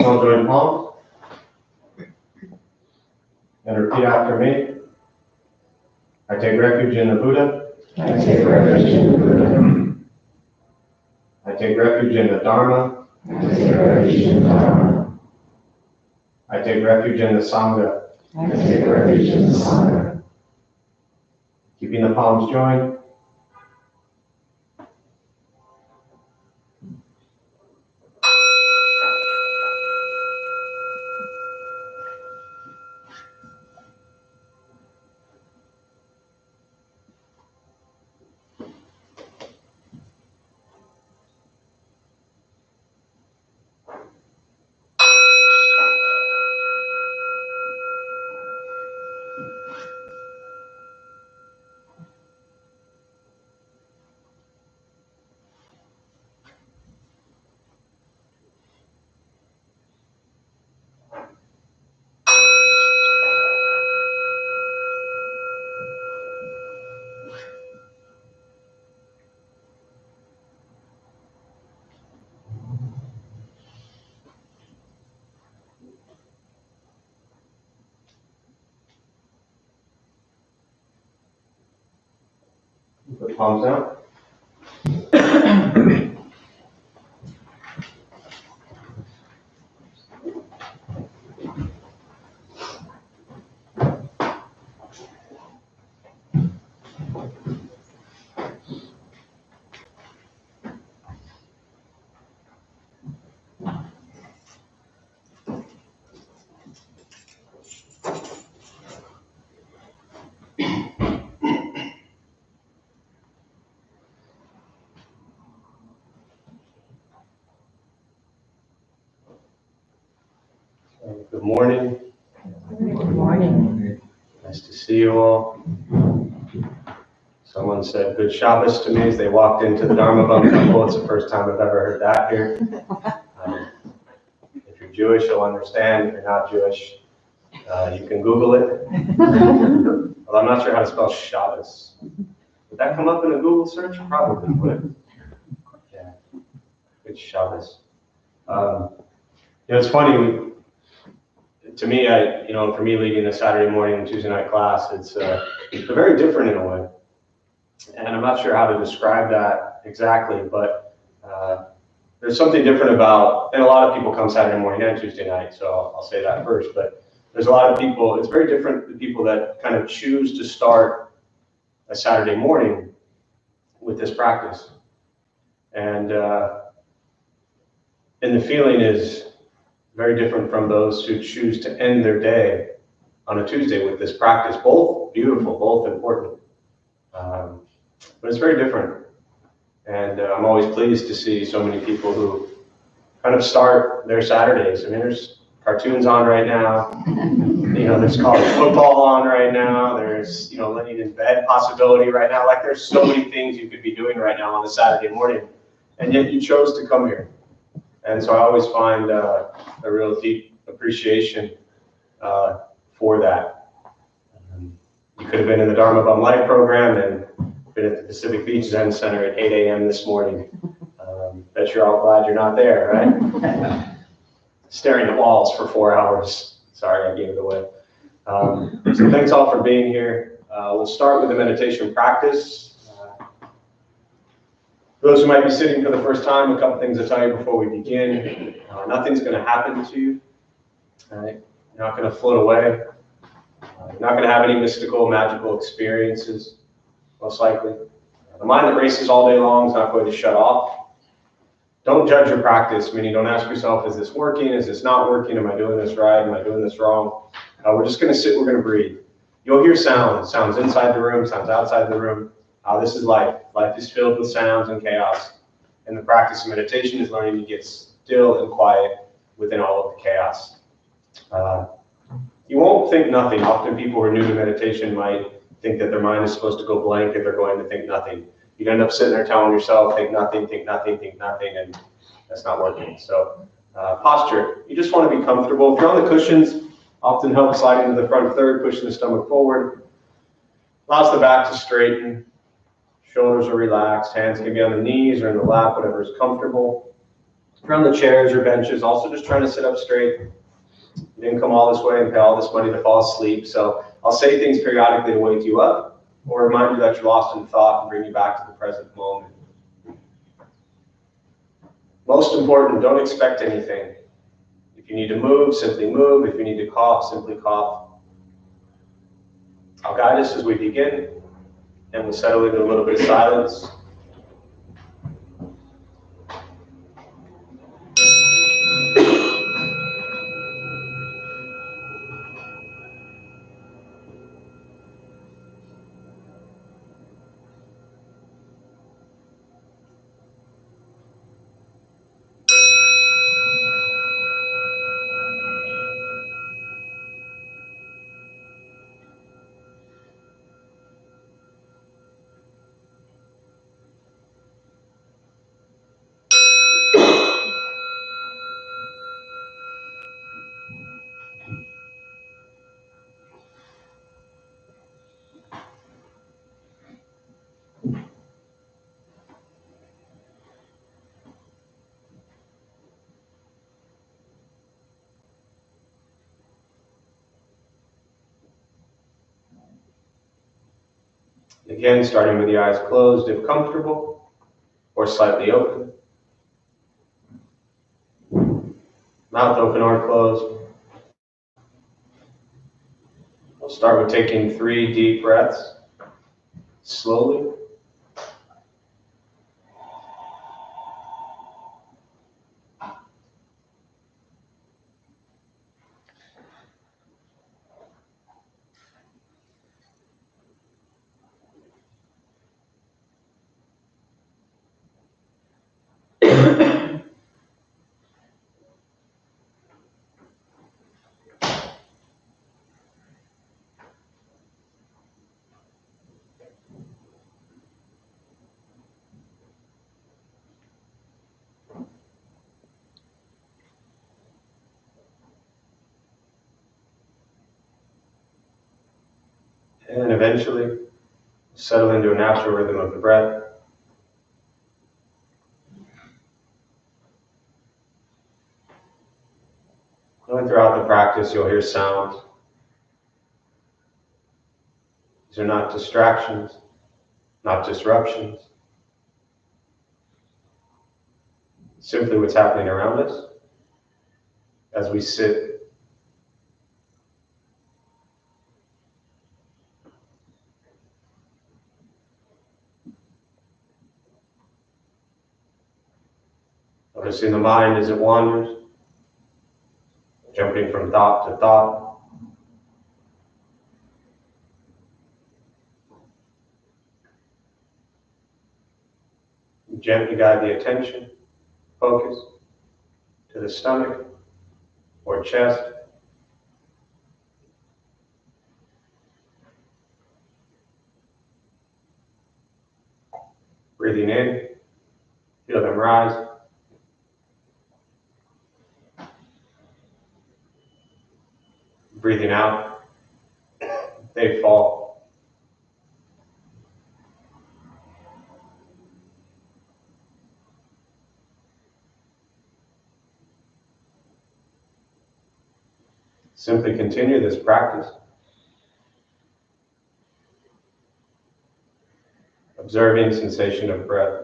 All join palms and repeat after me. I take refuge in the Buddha. I take refuge in the Buddha. I take refuge in the Dharma. I take refuge in the Dharma. I take refuge in the Sangha. I take refuge in the Sangha. Keeping the palms joined. Put palms down. Good morning. Good morning. Nice to see you all. Someone said good Shabbos to me as they walked into the Dharma Bum Temple. It's the first time I've ever heard that here. If you're Jewish, you'll understand. If you're not Jewish, you can Google it. Although I'm not sure how to spell Shabbos. Would that come up in a Google search? Probably would. Yeah, good Shabbos. It's funny. To me, for me leading a Saturday morning and Tuesday night class, it's very different in a way. And I'm not sure how to describe that exactly, but there's something different about, and a lot of people come Saturday morning and Tuesday night, so I'll say that first, but there's a lot of people, it's very different the people that kind of choose to start a Saturday morning with this practice. And the feeling is very different from those who choose to end their day on a Tuesday with this practice. Both beautiful, both important, but it's very different. And I'm always pleased to see so many people who kind of start their Saturdays. I mean, there's cartoons on right now. There's college football on right now. There's, laying in bed possibility right now. Like, there's so many things you could be doing right now on a Saturday morning, and yet you chose to come here. And so I always find a real deep appreciation for that. You could have been in the Dharma Bum Life program and been at the Pacific Beach Zen Center at 8 a.m. this morning. Bet you're all glad you're not there, right? Staring at walls for 4 hours. Sorry, I gave it away. So thanks all for being here. We'll start with the meditation practice. For those who might be sitting for the first time, a couple things to tell you before we begin. Nothing's going to happen to you. Right? You're not going to float away. You're not going to have any mystical, magical experiences, most likely. The mind that races all day long is not going to shut off. Don't judge your practice, meaning don't ask yourself, is this working? Is this not working? Am I doing this right? Am I doing this wrong? We're just going to sit, we're going to breathe. You'll hear sounds inside the room, sounds outside the room. This is life. Life is filled with sounds and chaos. And the practice of meditation is learning to get still and quiet within all of the chaos. You won't think nothing. Often people who are new to meditation might think that their mind is supposed to go blank and they're going to think nothing. You'd end up sitting there telling yourself, think nothing, think nothing, think nothing, and that's not working. So posture, you just want to be comfortable. If you're on the cushions, often help sliding to the front third, pushing the stomach forward. Allows the back to straighten. Shoulders are relaxed. Hands can be on the knees or in the lap, whatever is comfortable. If you're on the chairs or benches, also just trying to sit up straight. You didn't come all this way and pay all this money to fall asleep. So I'll say things periodically to wake you up or remind you that you're lost in thought and bring you back to the present moment. Most important, don't expect anything. If you need to move, simply move. If you need to cough, simply cough. I'll guide us as we begin, and we'll settle into a little bit of silence. Again, starting with the eyes closed if comfortable, or slightly open. Mouth open or closed. We'll start with taking 3 deep breaths, slowly. And eventually, settle into a natural rhythm of the breath. Going throughout the practice, you'll hear sounds. These are not distractions, not disruptions. Simply what's happening around us as we sit. Noticing the mind as it wanders, jumping from thought to thought. Gently guide the attention, focus, to the stomach or chest. Breathing in, feel them rise. Breathing out, they fall. Simply continue this practice. Observing sensation of breath.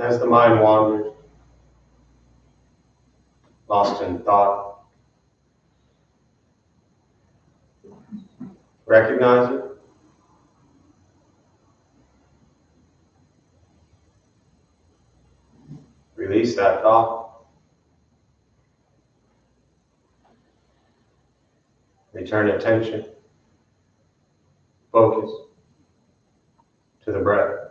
As the mind wanders, lost in thought, recognize it. Release that thought. Return attention, focus to the breath.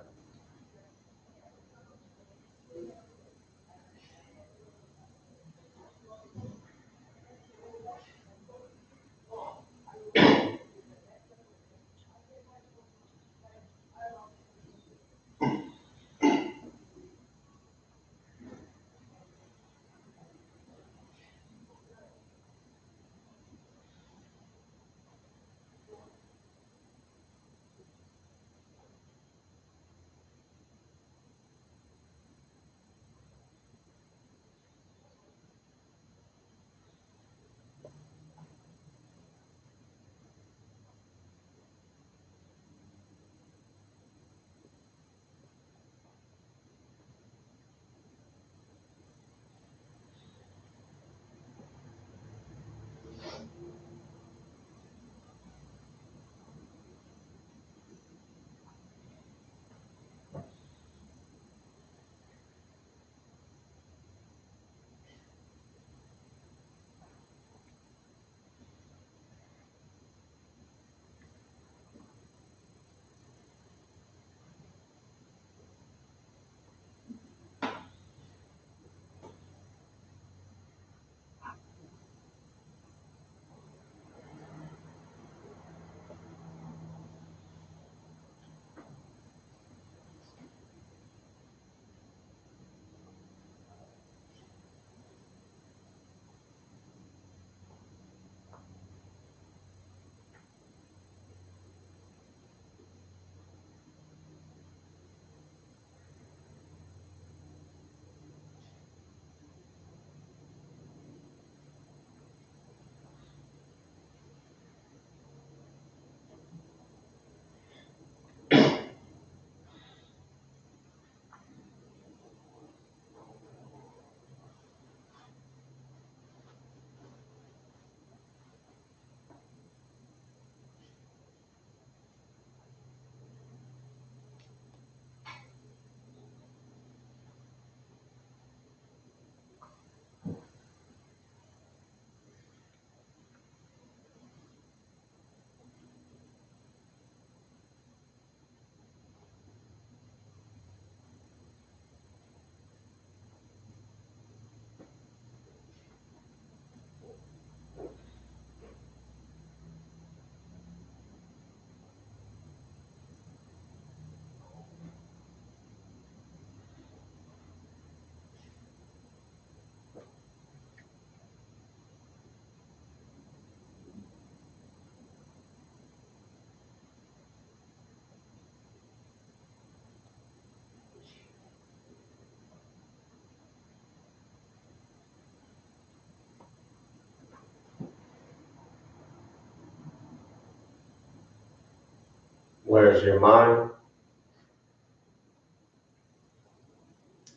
Where's your mind?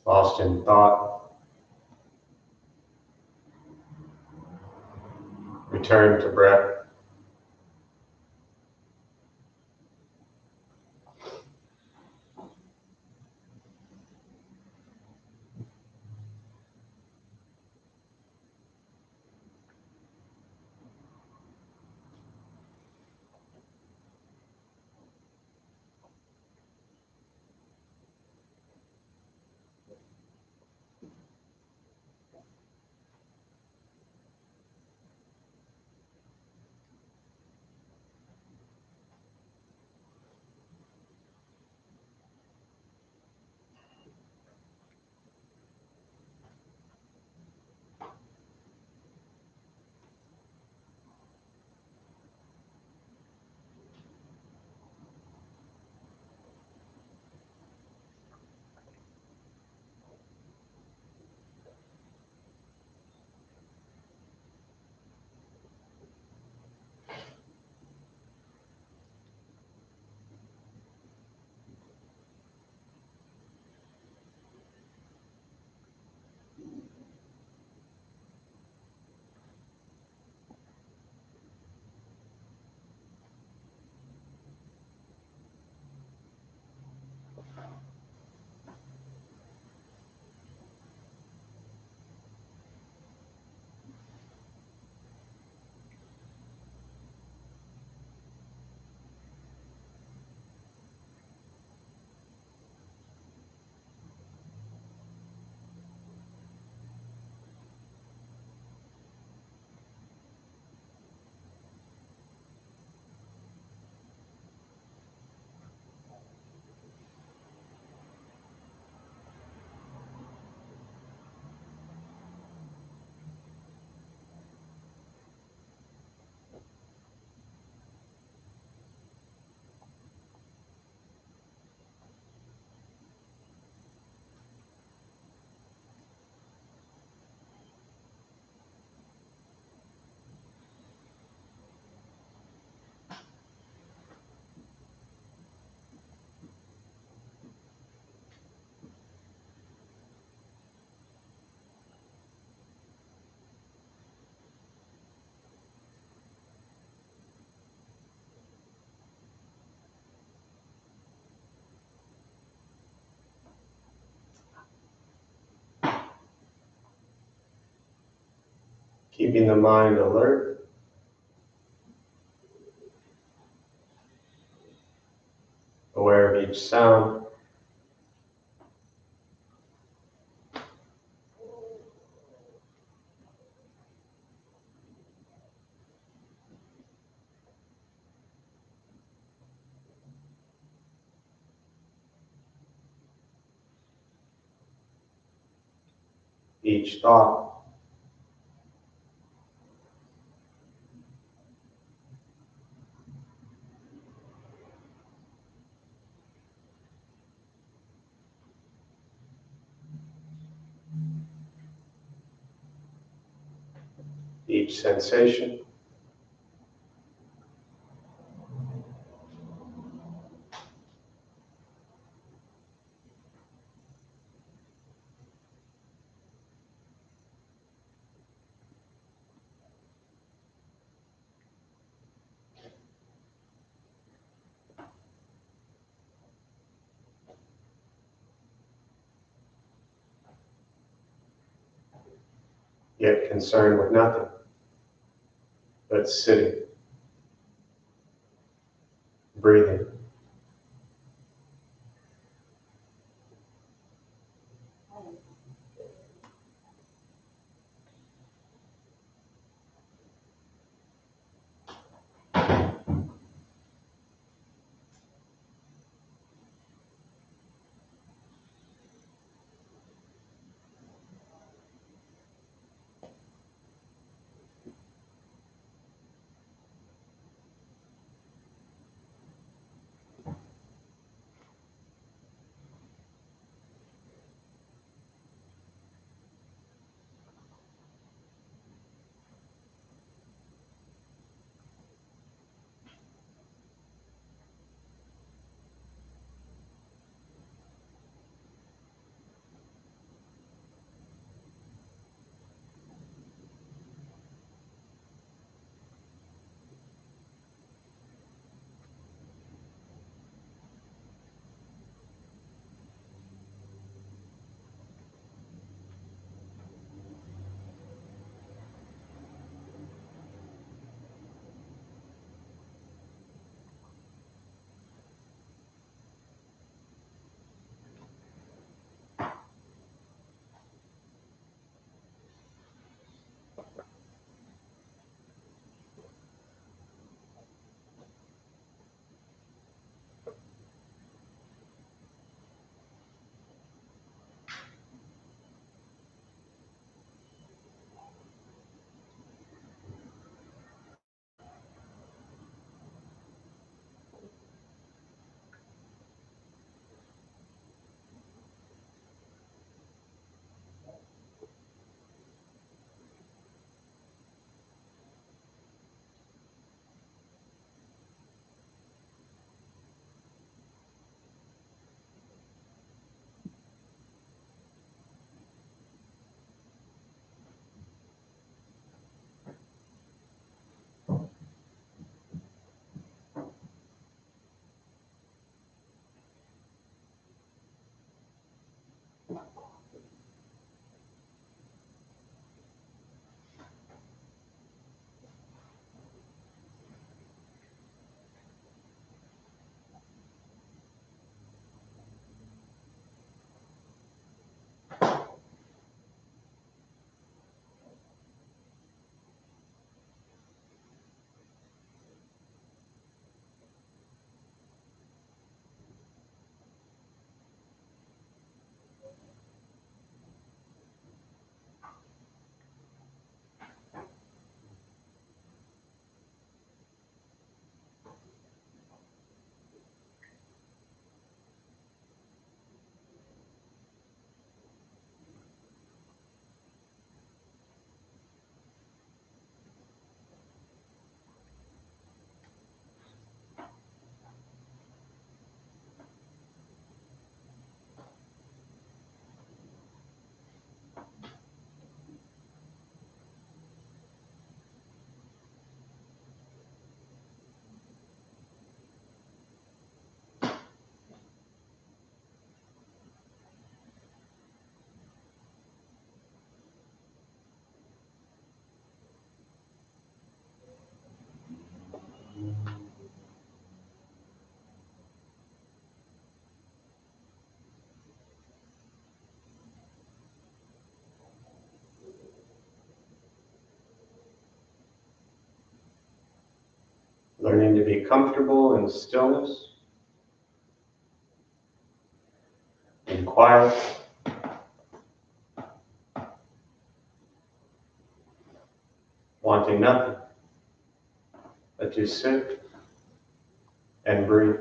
Lost in thought. Return to breath. keeping the mind alert, aware of each sound, each thought, each sensation. Yet concerned with nothing but sitting, breathing. comfortable in stillness, in quiet, wanting nothing but to sit and breathe.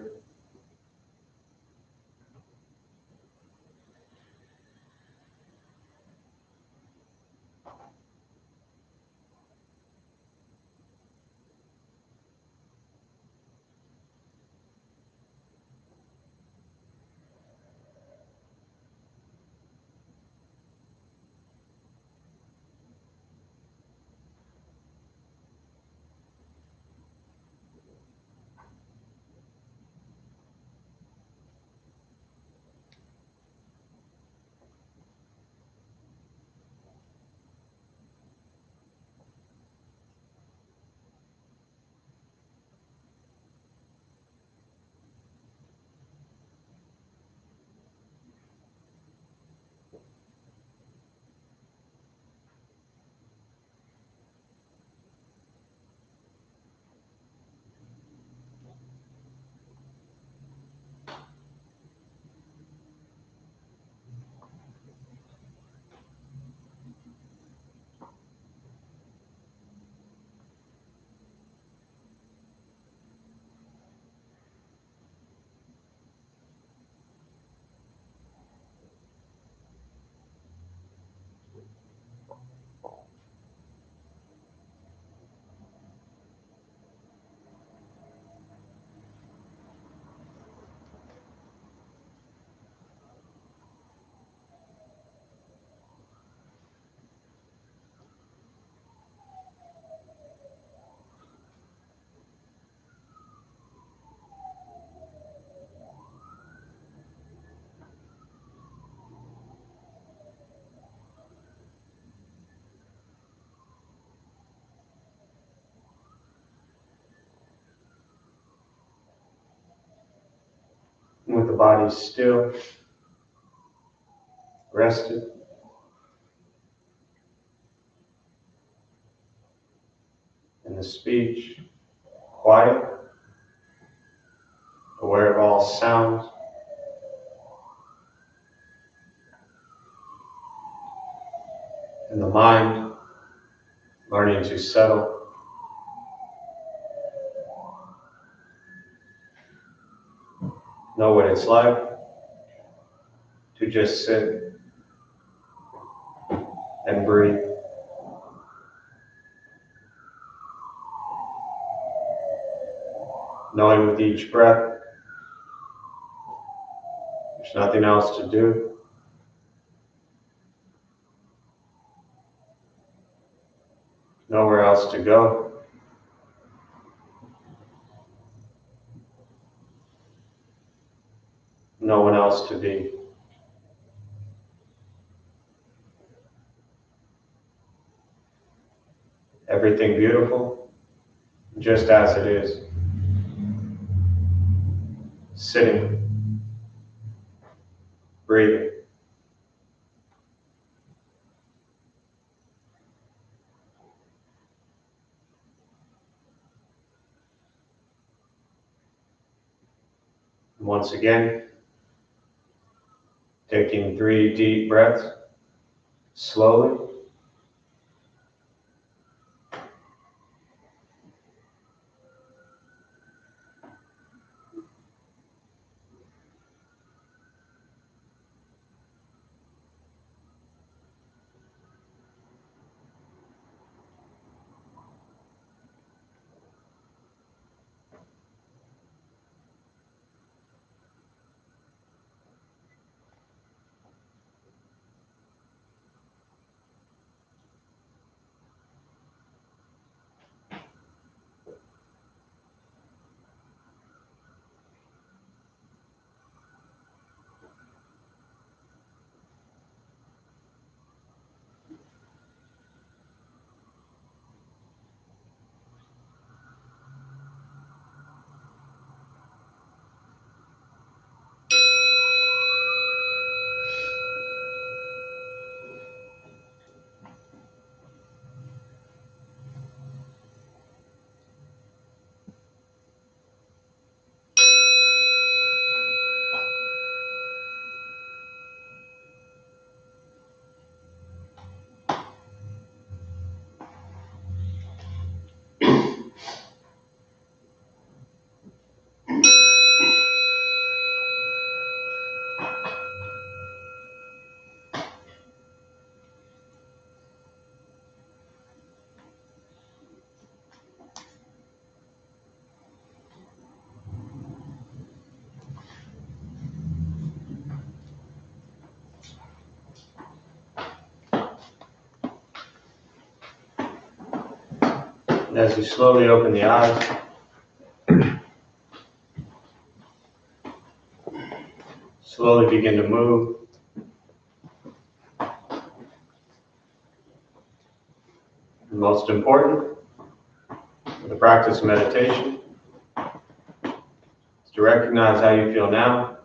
And with the body still, rested, and the speech quiet, aware of all sounds, and the mind learning to settle, know what it's like to just sit and breathe. Knowing with each breath, there's nothing else to do. Nowhere else to go. No one else to be. Everything beautiful, just as it is. Sitting, breathing. And once again, taking 3 deep breaths, slowly. And as you slowly open the eyes, slowly begin to move. And most important, for the practice of meditation, is to recognize how you feel now,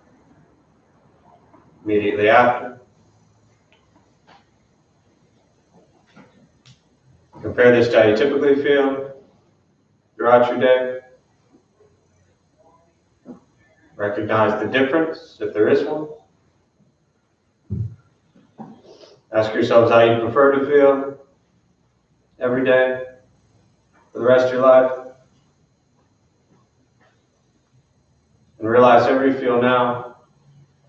immediately after. Compare this to how you typically feel throughout your day. Recognize the difference, if there is one. Ask yourselves how you prefer to feel every day for the rest of your life. And realize however you feel now,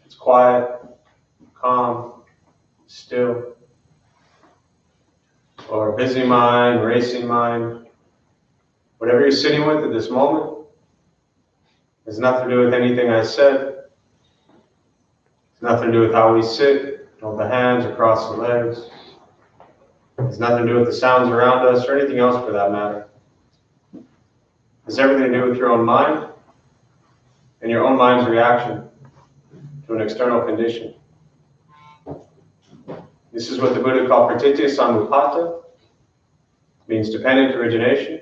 it's quiet, calm, still, or busy mind, racing mind, whatever you're sitting with at this moment, has nothing to do with anything I said. It's nothing to do with how we sit, hold the hands across the legs. It's nothing to do with the sounds around us or anything else for that matter. It's everything to do with your own mind and your own mind's reaction to an external condition. This is what the Buddha called pratitya samuppada, means dependent origination.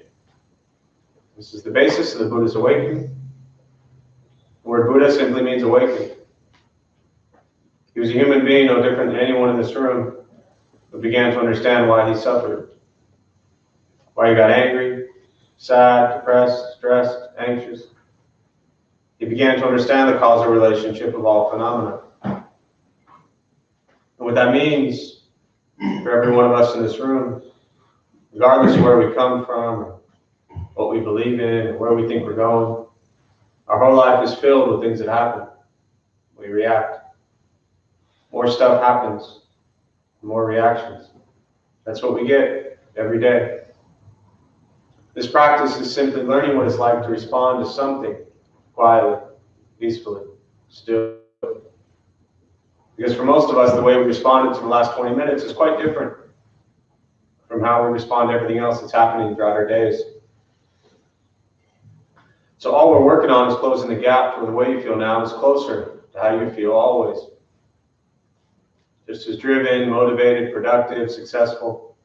This is the basis of the Buddha's awakening. The word Buddha simply means awakening. He was a human being no different than anyone in this room, but began to understand why he suffered, why he got angry, sad, depressed, stressed, anxious. He began to understand the causal relationship of all phenomena. And what that means for every one of us in this room, regardless of where we come from, or what we believe in, or where we think we're going, our whole life is filled with things that happen. We react. More stuff happens, more reactions. That's what we get every day. This practice is simply learning what it's like to respond to something quietly, peacefully, still. Because for most of us, the way we responded to the last 20 minutes is quite different from how we respond to everything else that's happening throughout our days. So all we're working on is closing the gap to the way you feel now is closer to how you feel always. Just as driven, motivated, productive, successful,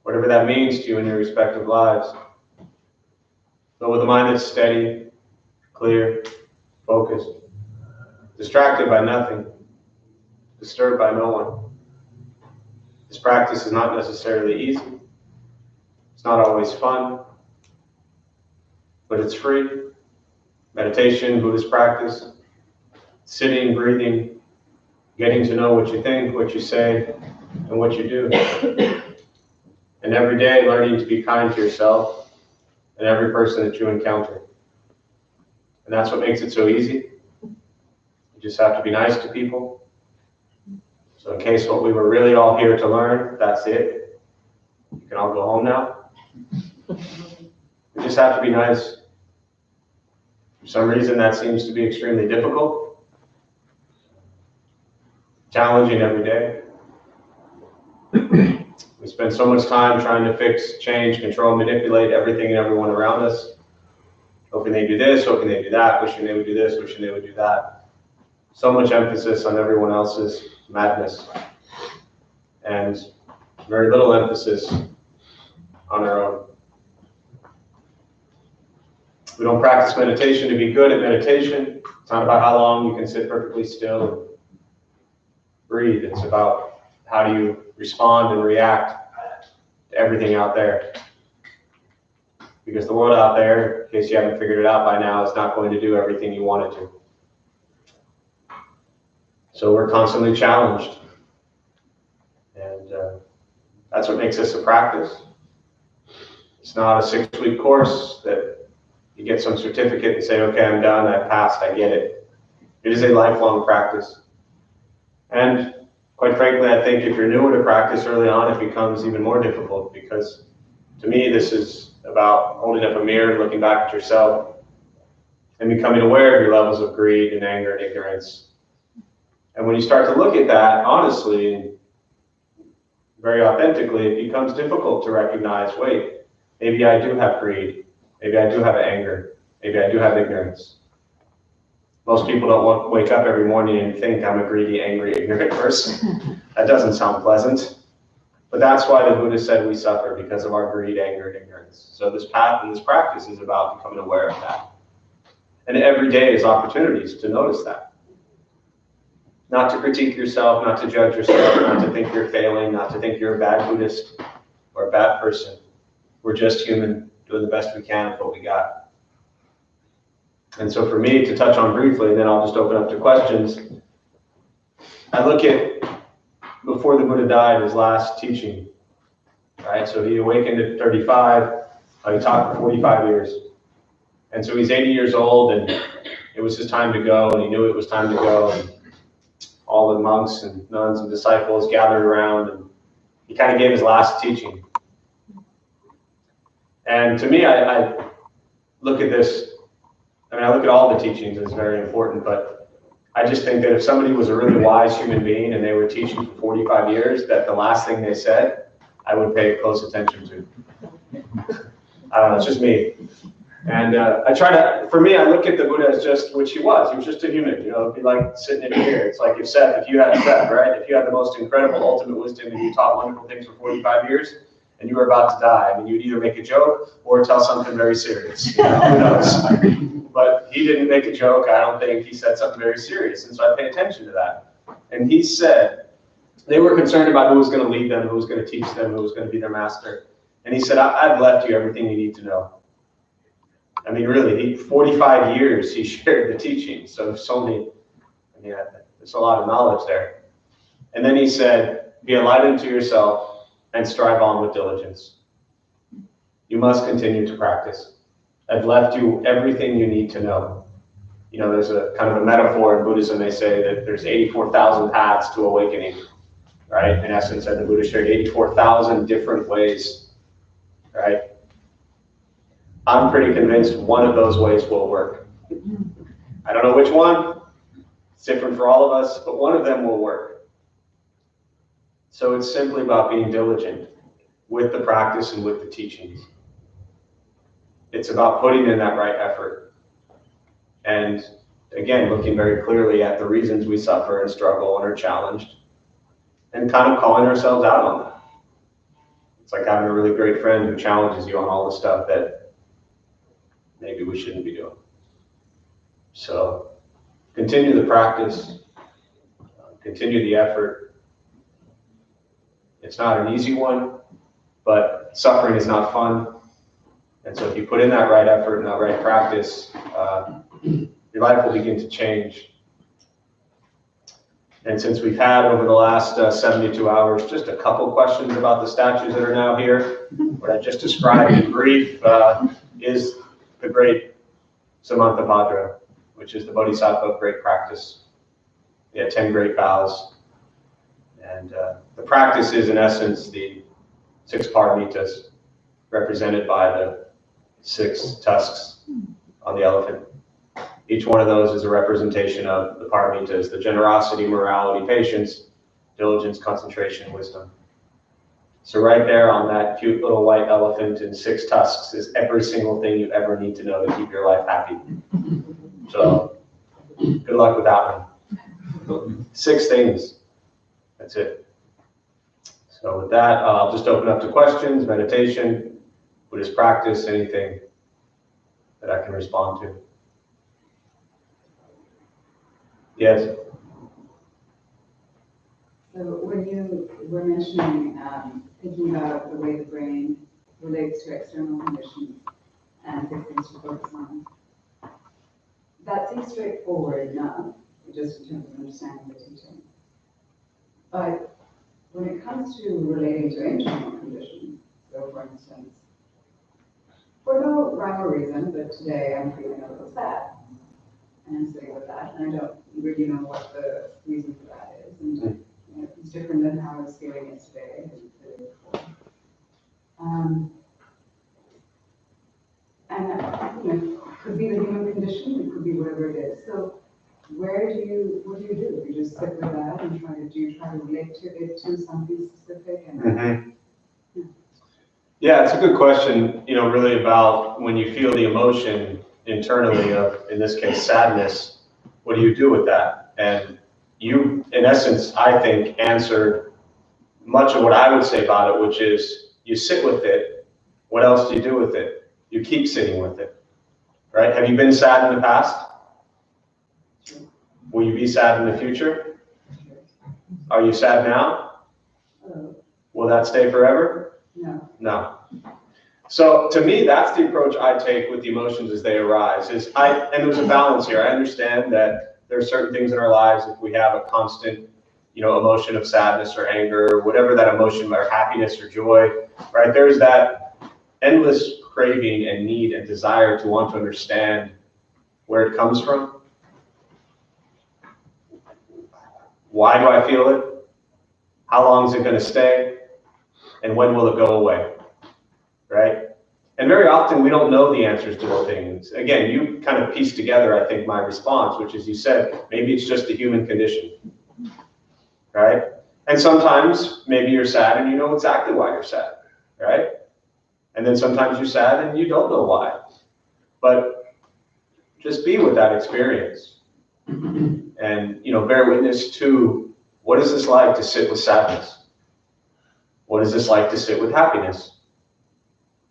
whatever that means to you in your respective lives. But with a mind that's steady, clear, focused, distracted by nothing, disturbed by no one. This practice is not necessarily easy. It's not always fun, but it's free. Meditation, Buddhist practice, sitting, breathing, getting to know what you think, what you say, and what you do. And every day learning to be kind to yourself and every person that you encounter. And that's what makes it so easy. You just have to be nice to people. So in case what we were really all here to learn, that's it. You can all go home now. We just have to be nice. For some reason that seems to be extremely difficult. Challenging every day. We spend so much time trying to fix, change, control, manipulate everything and everyone around us. Hoping they do this, hoping they do that, wishing they would do this, wishing they would do that. So much emphasis on everyone else's madness. And very little emphasis on our own. We don't practice meditation to be good at meditation. It's not about how long you can sit perfectly still and breathe. It's about how do you respond and react to everything out there. Because the world out there, in case you haven't figured it out by now, is not going to do everything you want it to. So we're constantly challenged. And that's what makes this a practice. It's not a 6-week course that you get some certificate and say, okay, I'm done, I passed, I get it. It is a lifelong practice. And quite frankly, I think if you're newer to practice early on, it becomes even more difficult because to me, this is about holding up a mirror, looking back at yourself, and becoming aware of your levels of greed and anger and ignorance. And when you start to look at that, honestly, very authentically, it becomes difficult to recognize, wait, Maybe I do have greed. Maybe I do have anger. Maybe I do have ignorance. Most people don't wake up every morning and think I'm a greedy, angry, ignorant person. That doesn't sound pleasant. But that's why the Buddha said we suffer, because of our greed, anger, and ignorance. So this path and this practice is about becoming aware of that. And every day is opportunities to notice that. Not to critique yourself, not to judge yourself, not to think you're failing, not to think you're a bad Buddhist or a bad person. We're just human, doing the best we can with what we got. And so for me, to touch on briefly, and then I'll just open up to questions, I look at before the Buddha died, his last teaching, right? So he awakened at 35, he taught for 45 years. And so he's 80 years old, and it was his time to go, and he knew it was time to go. And all the monks and nuns and disciples gathered around, and he kind of gave his last teaching. And to me, I look at this, I look at all the teachings as very important, but I just think that if somebody was a really wise human being and they were teaching for 45 years, that the last thing they said, I would pay close attention to. I don't know, it's just me. And for me, I look at the Buddha as just, which he was just a human, it'd be like sitting in here. It's like if you had Seth, right? If you had the most incredible ultimate wisdom and you taught wonderful things for 45 years and you were about to die, you'd either make a joke or tell something very serious, who knows? But he didn't make a joke. I don't think he said something very serious. And so I pay attention to that. And he said, they were concerned about who was going to lead them, who was going to teach them, who was going to be their master. And he said, I've left you everything you need to know. I mean, really, 45 years he shared the teaching. So there's there's a lot of knowledge there. And then he said, be a light unto yourself and strive on with diligence. You must continue to practice. I've left you everything you need to know. There's a kind of a metaphor in Buddhism. They say that there's 84,000 paths to awakening, right? In essence, the Buddha shared 84,000 different ways, right? I'm pretty convinced one of those ways will work. I don't know which one. It's different for all of us, but one of them will work. So it's simply about being diligent with the practice and with the teachings. It's about putting in that right effort. And again, looking very clearly at the reasons we suffer and struggle and are challenged, and kind of calling ourselves out on that. It's like having a really great friend who challenges you on all the stuff that maybe we shouldn't be doing. So continue the practice, continue the effort. It's not an easy one, but suffering is not fun. And so if you put in that right effort and that right practice, your life will begin to change. And since we've had over the last 72 hours, just a couple questions about the statues that are now here, what I just described in brief is the great Samantabhadra, which is the Bodhisattva of great practice. He had 10 great vows. And the practice is, in essence, the 6 paramitas, represented by the 6 tusks on the elephant. Each one of those is a representation of the paramitas: the generosity, morality, patience, diligence, concentration, wisdom. So right there on that cute little white elephant and 6 tusks is every single thing you ever need to know to keep your life happy. So good luck with that one. 6 things. That's it. So with that, I'll just open up to questions, meditation, Buddhist practice, anything that I can respond to. Yes? So when you were mentioning thinking about the way the brain relates to external conditions and the things to focus on, that seems straightforward enough, just in terms of understanding the teaching. But when it comes to relating to internal conditions, so for instance, for no rhyme or reason, but today I'm feeling a little sad. And I'm sitting with that, and I don't really know what the reason for that is. And it's different than how I was feeling yesterday and the day before. And could be the human condition, it could be whatever it is. So what do you do? You just sit with that and try to relate to it to something specific? And Yeah, it's a good question, really about when you feel the emotion internally of, in this case, sadness, what do you do with that? And you, in essence, I think, answered much of what I would say about it, which is you sit with it. What else do you do with it? You keep sitting with it, right? Have you been sad in the past? Will you be sad in the future? Are you sad now? Will that stay forever? No. No. So to me, that's the approach I take with the emotions as they arise. And there's a balance here. I understand that there are certain things in our lives, if we have a constant, emotion of sadness or anger, or whatever that emotion, or happiness or joy, right? There's that endless craving and need and desire to want to understand where it comes from. Why do I feel it? How long is it going to stay? And when will it go away? Right? And very often we don't know the answers to those things. Again, you kind of pieced together, I think, my response, which is you said, maybe it's just the human condition. Right? And sometimes maybe you're sad and you know exactly why you're sad. Right? And then sometimes you're sad and you don't know why. But just be with that experience. And, bear witness to what is this like to sit with sadness? What is this like to sit with happiness?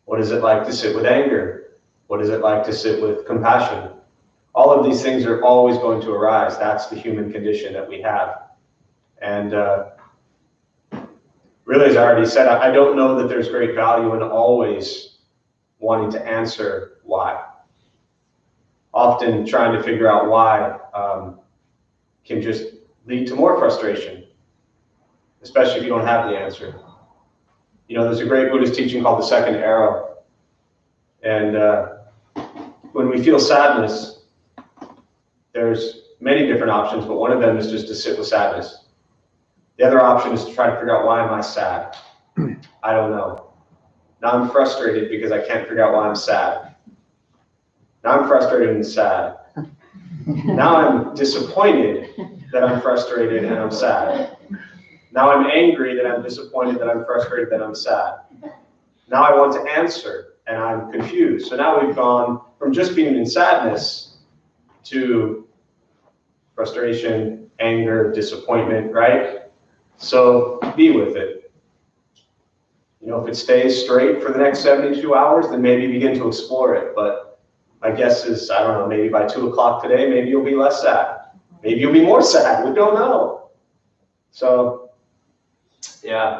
What is it like to sit with anger? What is it like to sit with compassion? All of these things are always going to arise. That's the human condition that we have. And really, as I already said, I don't know that there's great value in always wanting to answer why. Often trying to figure out why can just lead to more frustration, especially if you don't have the answer. There's a great Buddhist teaching called the second arrow. And when we feel sadness, there's many different options, but one of them is just to sit with sadness. The other option is to try to figure out, why am I sad? I don't know. Now I'm frustrated because I can't figure out why I'm sad. Now I'm frustrated and sad. Now I'm disappointed that I'm frustrated and I'm sad. Now I'm angry that I'm disappointed, that I'm frustrated, that I'm sad. Now I want to answer and I'm confused. So now we've gone from just being in sadness to frustration, anger, disappointment, right? So be with it. If it stays straight for the next 72 hours, then maybe begin to explore it. But my guess is, I don't know, maybe by 2 o'clock today, maybe you'll be less sad. Maybe you'll be more sad. We don't know. So, yeah.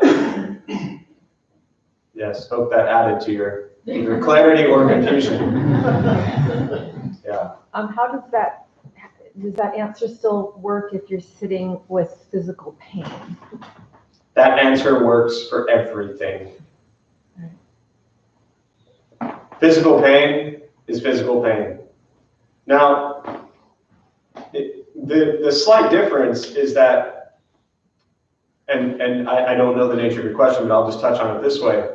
Yes, hope that added to your either clarity or confusion. Yeah. How does that answer still work if you're sitting with physical pain? That answer works for everything. Physical pain is physical pain. Now, the slight difference is that, and I don't know the nature of your question, but I'll just touch on it this way.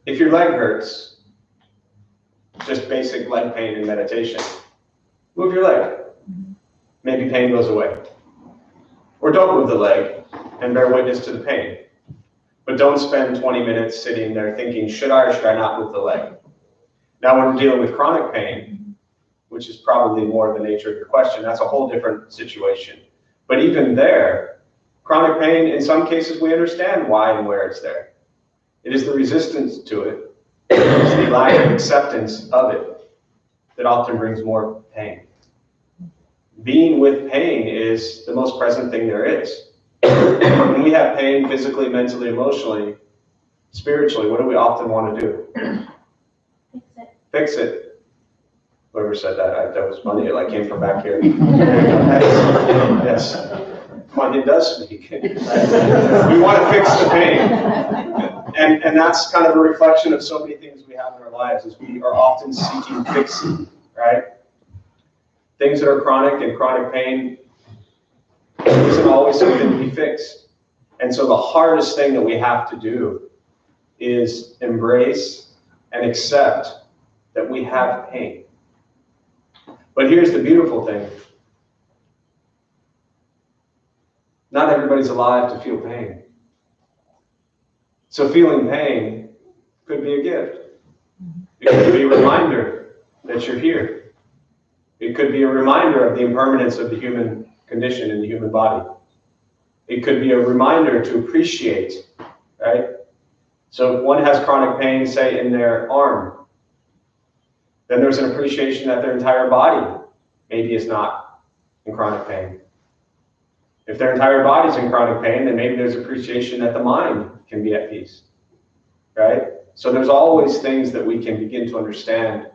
If your leg hurts, just basic leg pain in meditation, move your leg. Maybe pain goes away. Or don't move the leg and bear witness to the pain. But don't spend 20 minutes sitting there thinking, should I or should I not move the leg? Now, when we're dealing with chronic pain, which is probably more of the nature of your question, that's a whole different situation. But even there, chronic pain, in some cases, we understand why and where it's there. It is the resistance to it, it is the lack of acceptance of it that often brings more pain. Being with pain is the most present thing there is. When we have pain physically, mentally, emotionally, spiritually, what do we often want to do? Fix it. Whoever said that, that was funny. It like came from back here. Yes. Funny does speak. We want to fix the pain. And that's kind of a reflection of so many things we have in our lives, is we are often seeking fixing, right? Things that are chronic and chronic pain isn't always something to be fixed. And so the hardest thing that we have to do is embrace and accept that we have pain. But here's the beautiful thing. Not everybody's alive to feel pain. So feeling pain could be a gift. It could be a reminder that you're here. It could be a reminder of the impermanence of the human condition in the human body. It could be a reminder to appreciate, right? So if one has chronic pain, say in their arm, then there's an appreciation that their entire body maybe is not in chronic pain. If their entire body's in chronic pain, then maybe there's appreciation that the mind can be at peace, right? So there's always things that we can begin to understand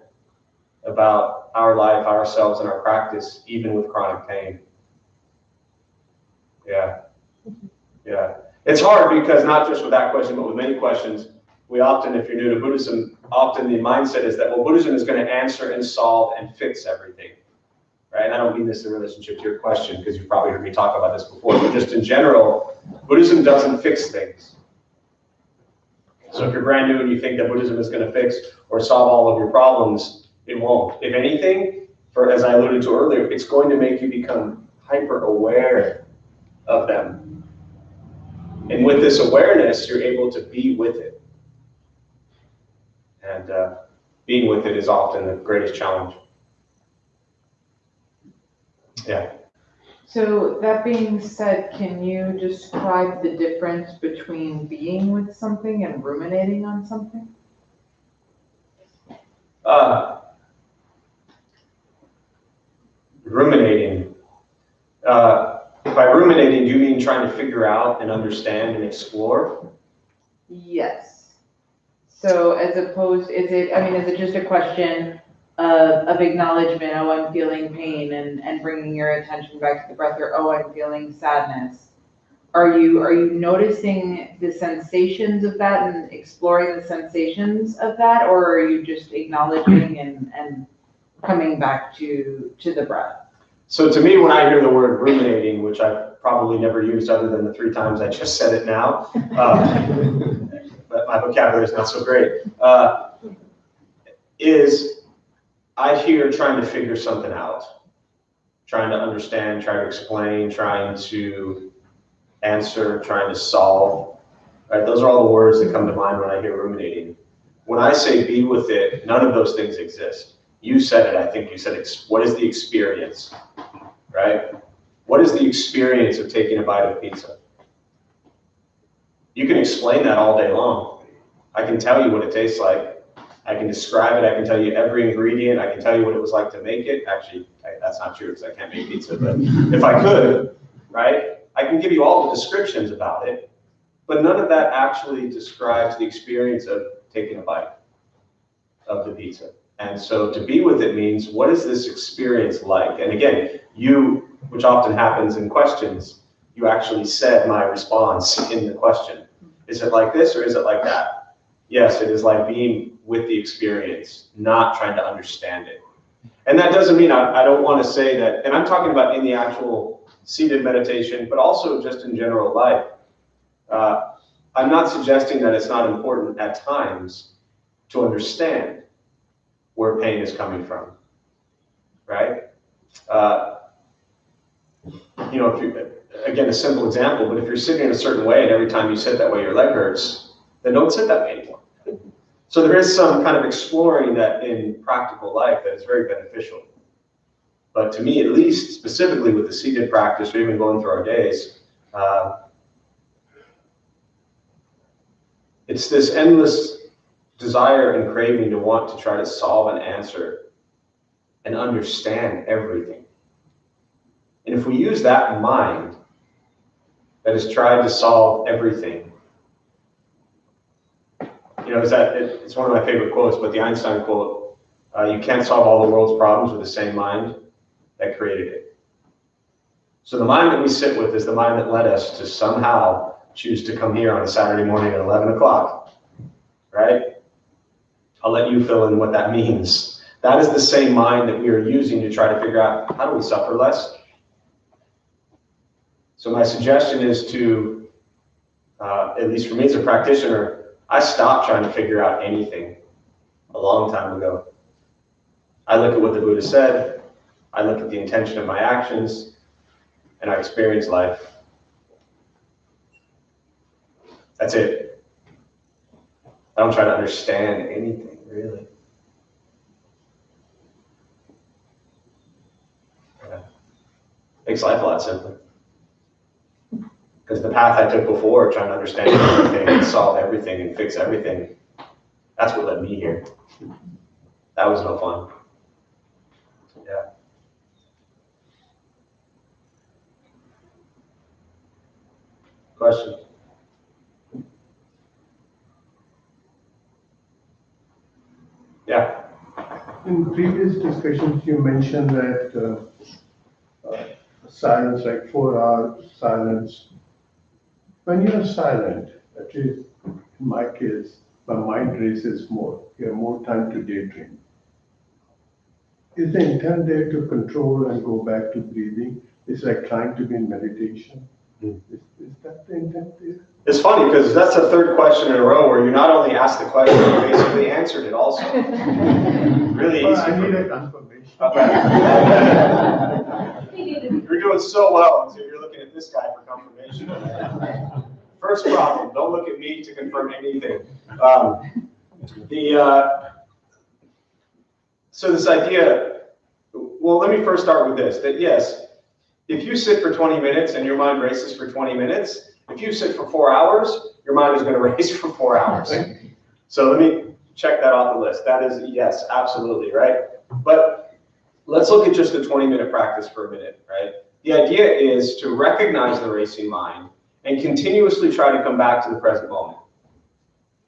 about our life, ourselves, and our practice, even with chronic pain. Yeah. It's hard because not just with that question, but with many questions, we often, if you're new to Buddhism, often the mindset is that, well, Buddhism is going to answer and solve and fix everything, right? And I don't mean this in relationship to your question, because you've probably heard me talk about this before, but just in general, Buddhism doesn't fix things. So if you're brand new and you think that Buddhism is going to fix or solve all of your problems, it won't. If anything, as I alluded to earlier, it's going to make you become hyper aware of them. And with this awareness, you're able to be with it. And being with it is often the greatest challenge. Yeah. So that being said, can you describe the difference between being with something and ruminating on something? Ruminating. By ruminating, do you mean trying to figure out and understand and explore? Yes. So as opposed, is it just a question of acknowledgement, oh, I'm feeling pain, and bringing your attention back to the breath, or oh, I'm feeling sadness? Are you noticing the sensations of that and exploring the sensations of that, or are you just acknowledging and coming back to the breath? So to me, when I hear the word ruminating, which I've probably never used other than the 3 times I just said it now, but my vocabulary is not so great, is I hear trying to figure something out, trying to understand, trying to explain, trying to answer, trying to solve. Right? Those are all the words that come to mind when I hear ruminating. When I say be with it, none of those things exist. You said it, I think you said, what is the experience, right? What is the experience of taking a bite of pizza? You can explain that all day long. I can tell you what it tastes like. I can describe it. I can tell you every ingredient. I can tell you what it was like to make it. Actually, that's not true because I can't make pizza, but if I could, right? I can give you all the descriptions about it, but none of that actually describes the experience of taking a bite of the pizza. And so to be with it means, what is this experience like? And again, which often happens in questions, you actually said my response in the question. Is it like this or is it like that? Yes, it is like being with the experience, not trying to understand it. And that doesn't mean I don't want to say that, and I'm talking about in the actual seated meditation, but also just in general life. I'm not suggesting that it's not important at times to understand where pain is coming from, right? Again, a simple example, but if you're sitting in a certain way and every time you sit that way your leg hurts, then don't sit that way anymore. So there is some kind of exploring that in practical life that is very beneficial. But to me, at least, specifically with the seated practice, or even going through our days, it's this endless desire and craving to want to try to solve and answer and understand everything. And if we use that mind that has tried to solve everything, it's one of my favorite quotes, but the Einstein quote, you can't solve all the world's problems with the same mind that created it. So the mind that we sit with is the mind that led us to somehow choose to come here on a Saturday morning at 11 o'clock, right? I'll let you fill in what that means. That is the same mind that we are using to try to figure out, how do we suffer less? So my suggestion is to, at least for me as a practitioner, I stopped trying to figure out anything a long time ago. I look at what the Buddha said, I look at the intention of my actions, and I experience life. That's it. I don't try to understand anything, really. Yeah. Makes life a lot simpler. Because the path I took before, trying to understand everything and solve everything and fix everything, that's what led me here. That was no fun. Yeah. Question? Yeah. In previous discussions, you mentioned that silence, like 4 hour silence. When you're silent, at least in my case, my mind races more. You have more time to daydream. Is the intent there to control and go back to breathing? It's like trying to be in meditation. Is that the intent there? It's funny because that's the third question in a row where you not only asked the question, you basically answered it also. Really Well, easy. I need a confirmation. You're doing so well, so you're looking at this guy for confirmation. First problem, don't look at me to confirm anything. So this idea, well, let me first start with this, that yes, if you sit for 20 minutes and your mind races for 20 minutes, if you sit for 4 hours, your mind is going to race for 4 hours. So let me check that off the list. That is, yes, absolutely, right? But let's look at just a 20-minute practice for a minute, right? The idea is to recognize the racing mind and continuously try to come back to the present moment.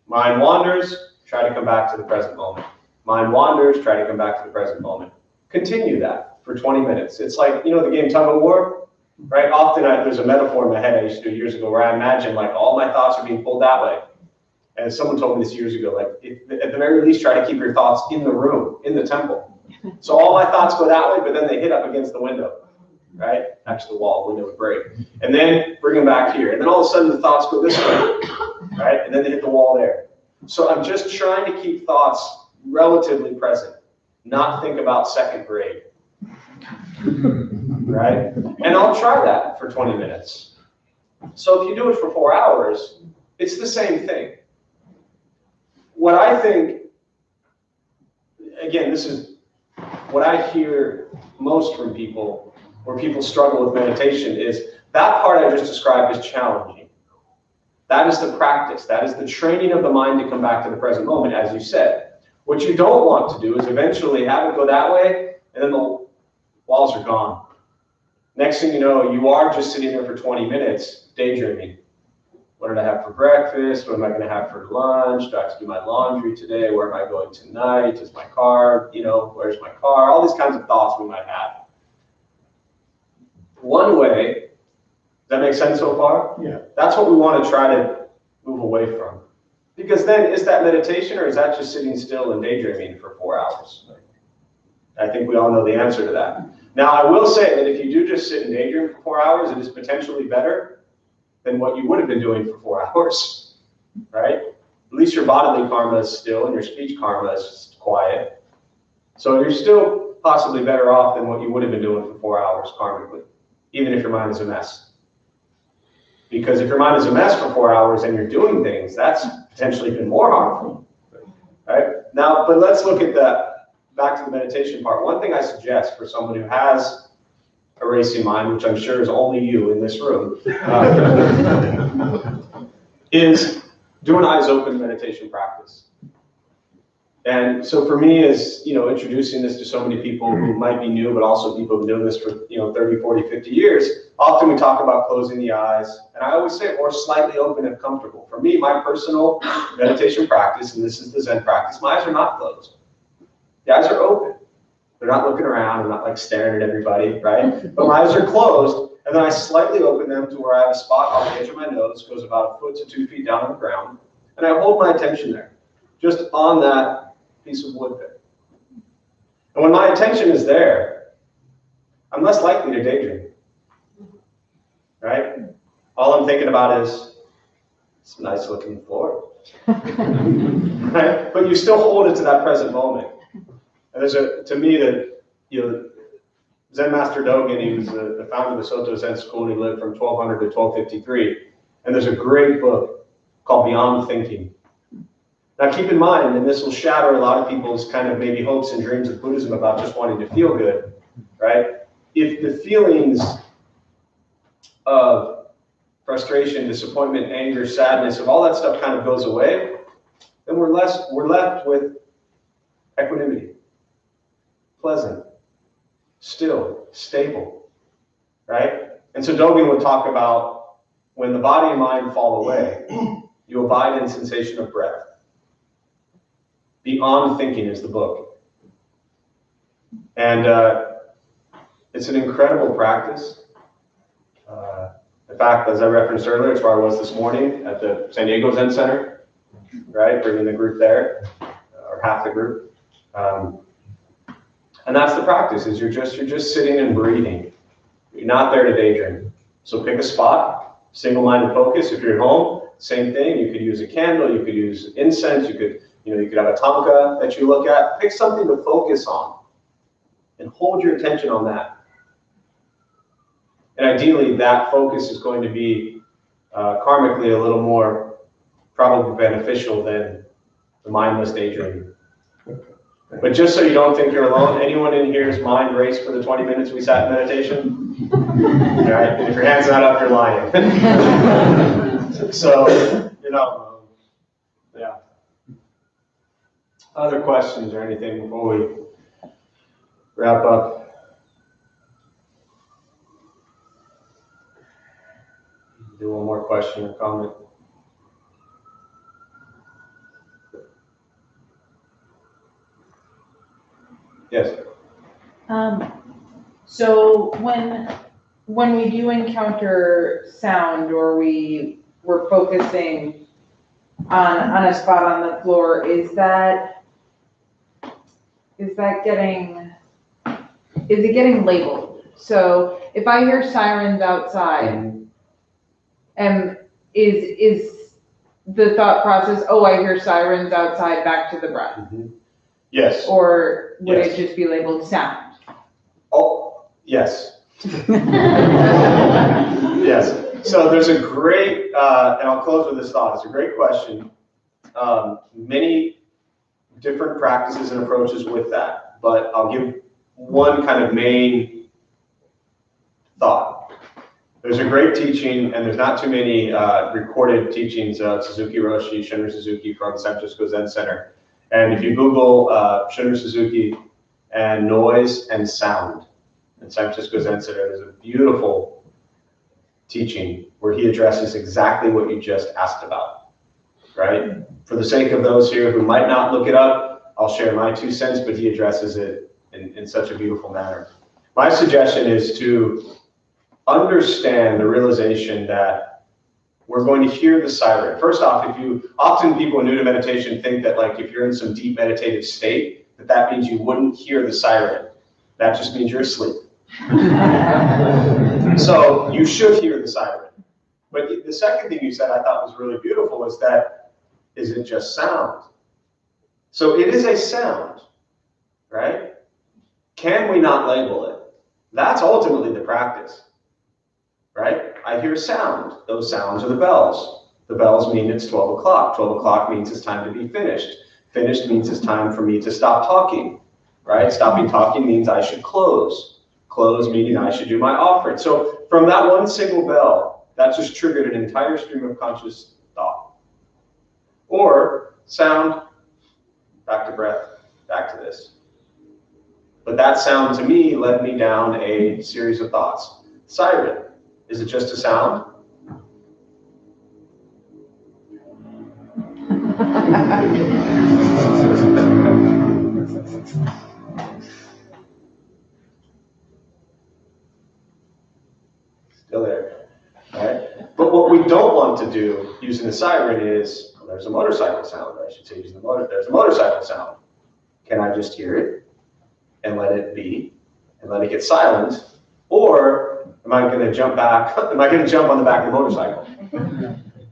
Mind wanders, try to come back to the present moment. Mind wanders, try to come back to the present moment. Continue that for 20 minutes. It's like, you know, the game Tug of War, right? Often there's a metaphor in my head I used to do years ago where I imagine like all my thoughts are being pulled that way. And someone told me this years ago, like at the very least, try to keep your thoughts in the room, in the temple. So all my thoughts go that way, but then they hit up against the window, right? Actually, the wall, window would break. And then bring them back here. And then all of a sudden the thoughts go this way, right? And then they hit the wall there. So I'm just trying to keep thoughts relatively present, not think about second grade, right? And I'll try that for 20 minutes. So if you do it for 4 hours, it's the same thing. What I think, again, this is what I hear most from people, where people struggle with meditation, is that part I just described is challenging. That is the practice. That is the training of the mind to come back to the present moment, as you said. What you don't want to do is eventually have it go that way, and then the walls are gone. Next thing you know, you are just sitting there for 20 minutes, daydreaming. What did I have for breakfast? What am I going to have for lunch? Do I have to do my laundry today? Where am I going tonight? Is my car, where's my car? All these kinds of thoughts we might have. One way, does that make sense so far? Yeah. That's what we want to try to move away from. Because then, is that meditation or is that just sitting still and daydreaming for 4 hours? I think we all know the answer to that. Now, I will say that if you do just sit and daydream for 4 hours, it is potentially better than what you would have been doing for 4 hours, right? At least your bodily karma is still and your speech karma is quiet. So you're still possibly better off than what you would have been doing for 4 hours karmically, even if your mind is a mess. Because if your mind is a mess for 4 hours and you're doing things, that's potentially even more harmful, right? Now, but let's look at that, back to the meditation part. One thing I suggest for someone who has a racing mind, which I'm sure is only you in this room, is do an eyes open meditation practice. And so for me, is introducing this to so many people who might be new, but also people who've been doing this for 30, 40, 50 years, often we talk about closing the eyes. And I always say, or slightly open if comfortable. For me, my personal meditation practice, and this is the Zen practice, my eyes are not closed. The eyes are open. They're not looking around, I'm not like staring at everybody, right? But my eyes are closed, and then I slightly open them to where I have a spot on the edge of my nose, goes about 1 to 2 feet down on the ground, and I hold my attention there, just on that piece of wood there. And when my attention is there, I'm less likely to daydream, right? All I'm thinking about is, it's a nice looking floor, right? But you still hold it to that present moment. And there's to me that, Zen Master Dogen, he was the founder of the Soto Zen school, and he lived from 1200 to 1253. And there's a great book called Beyond Thinking. Now keep in mind, and this will shatter a lot of people's kind of maybe hopes and dreams of Buddhism about just wanting to feel good, right? If the feelings of frustration, disappointment, anger, sadness, if all that stuff kind of goes away, then we're left with equanimity, pleasant, still, stable, right? And so Dogen would talk about when the body and mind fall away, you abide in sensation of breath. Beyond Thinking is the book. And it's an incredible practice. In fact, as I referenced earlier, it's where I was this morning at the San Diego Zen Center, right? Bringing the group there, or half the group. And that's the practice, is you're just sitting and breathing. You're not there to daydream. So pick a spot, single-minded focus. If you're at home, same thing. You could use a candle, you could use incense, you could have a tanka that you look at. Pick something to focus on and hold your attention on that. And ideally, that focus is going to be karmically a little more probably beneficial than the mindless daydreaming. But just so you don't think you're alone, anyone in here's mind raced for the 20 minutes we sat in meditation? All right, if your hand's not up, you're lying. So, yeah. Other questions or anything before we wrap up? Do one more question or comment. Yes. So when we do encounter sound, or we're focusing on a spot on the floor, is it getting labeled? So if I hear sirens outside, is the thought process, oh, I hear sirens outside, back to the breath? Mm-hmm. Yes. Or would Yes. it just be labeled sound? Oh, yes. Yes. So there's a great, and I'll close with this thought. It's a great question. Many different practices and approaches with that, but I'll give one kind of main thought. There's a great teaching, and there's not too many recorded teachings of Suzuki Roshi, Shunryu Suzuki from San Francisco Zen Center. And if you Google Shunryu Suzuki and noise and sound in San Francisco Zen Center, there's a beautiful teaching where he addresses exactly what you just asked about, right? For the sake of those here who might not look it up, I'll share my 2 cents, but he addresses it in such a beautiful manner. My suggestion is to understand the realization that we're going to hear the siren. First off, often people new to meditation think that like if you're in some deep meditative state, that means you wouldn't hear the siren. That just means you're asleep. So you should hear the siren. But the second thing you said I thought was really beautiful was that, is it just sound? So it is a sound, right? Can we not label it? That's ultimately the practice. Right? I hear sound. Those sounds are the bells. The bells mean it's 12 o'clock. 12 o'clock means it's time to be finished. Finished means it's time for me to stop talking. Right? Stopping talking means I should close. Close meaning I should do my offering. So from that one single bell, that just triggered an entire stream of conscious thought. Or sound, back to breath, back to this. But that sound to me led me down a series of thoughts. Siren. Is it just a sound? Still there, right? But what we don't want to do using the siren is, well, there's a motorcycle sound, I should say, there's a motorcycle sound. Can I just hear it and let it be and let it get silent? Or am I going to jump back? Am I going to jump on the back of the motorcycle?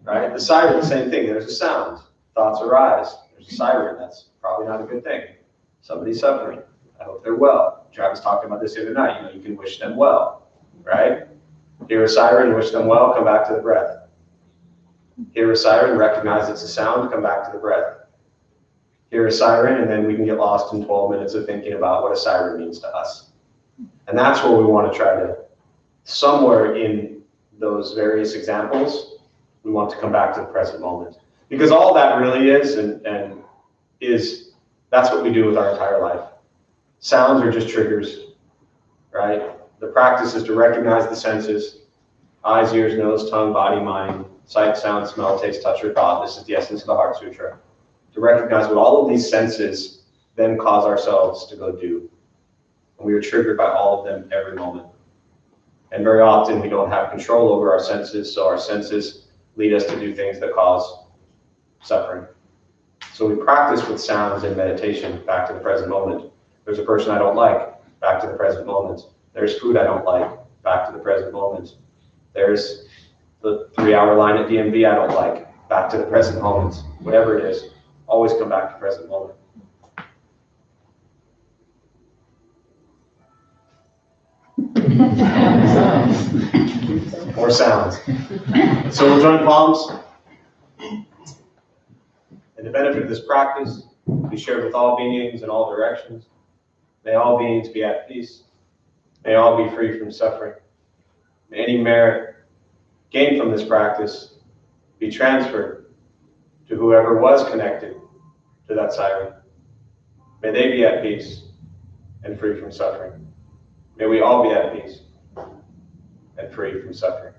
Right? The siren, the same thing. There's a sound. Thoughts arise. There's a siren. That's probably not a good thing. Somebody's suffering. I hope they're well. Travis talked about this the other night. You can wish them well, right? Hear a siren, wish them well, come back to the breath. Hear a siren, recognize it's a sound, come back to the breath. hear a siren, and then we can get lost in 12 minutes of thinking about what a siren means to us. And that's where we want to try to, somewhere in those various examples, we want to come back to the present moment. Because all that really is, that's what we do with our entire life. Sounds are just triggers, right? The practice is to recognize the senses, eyes, ears, nose, tongue, body, mind, sight, sound, smell, taste, touch, or thought. This is the essence of the Heart Sutra. To recognize what all of these senses then cause ourselves to go do. And we are triggered by all of them every moment. And very often we don't have control over our senses, so our senses lead us to do things that cause suffering. So we practice with sounds in meditation, back to the present moment. There's a person I don't like, back to the present moment. There's food I don't like, back to the present moment. There's the 3-hour line at DMV I don't like, back to the present moment. Whatever it is, always come back to the present moment. More sounds. So we'll join palms. And the benefit of this practice be shared with all beings in all directions. May all beings be at peace. May all be free from suffering. May any merit gained from this practice be transferred to whoever was connected to that siren. May they be at peace and free from suffering. May we all be at peace and free from suffering.